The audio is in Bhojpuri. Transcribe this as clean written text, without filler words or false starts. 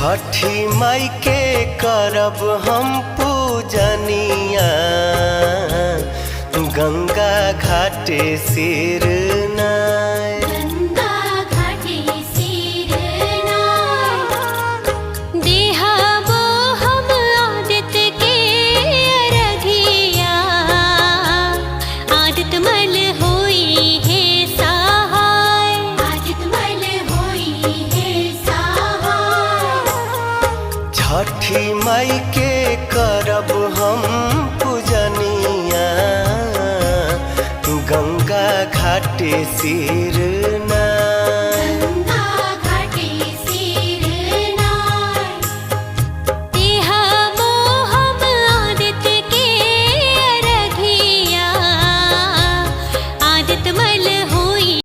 छठी माई के करब हम पूजनिया, गंगा घाटे सिर नाय। गंगा घाटे सिर नाय। देहबो हम आदित्य के अरघिया, आदित्य मल होई है सहाय। आदित्य मल होई है सहाय। छठी माई के करब हम पूजनिया, गंगा घाटे सिर